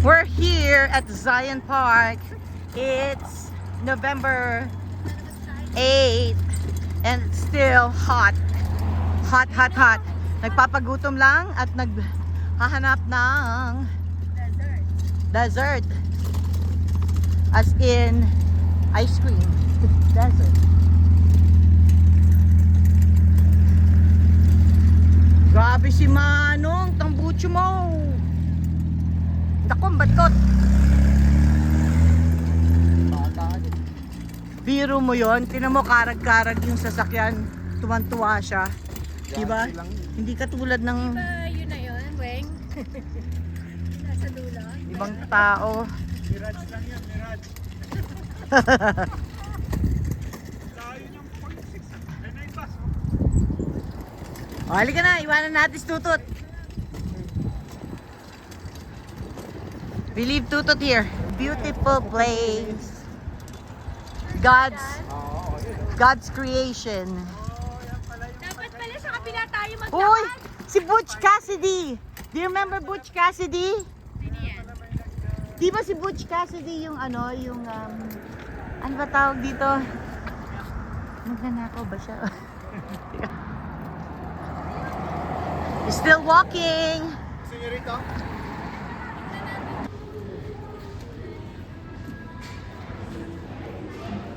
We're here at Zion Park. It's November 8 and it's still hot. Hot, hot, hot. Nagpapagutom lang at naghahanap ng dessert. As in ice cream. Dessert. Grabe si Manong, tambucho mo. Dakong batkot. Biro mo yon, tinan mo karag-karag yung sasakyan, tuwan-tuwa siya. Diba? Hindi katulad ng Yun na yun, Weng. Nasa dulo. ibang tao. Mirage lang yan, Mirage. Layo ng 0.6. Ay, na yung bus. O, halika na, iwanan natin si Tutot. We leave Tutot here. Beautiful place. God's creation. Dapat pala sa kabila tayo Uy! maglakad. Si Butch Cassidy! Do you remember Butch Cassidy? Sino yan? Di ba si Butch Cassidy yung ano, yung ano ba tawag dito? Magnanakaw ba siya? He's still walking! Gusto nyo rito?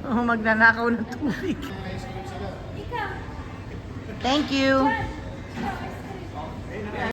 Oh, magnanakaw ng tubig. Ikaw. Thank you!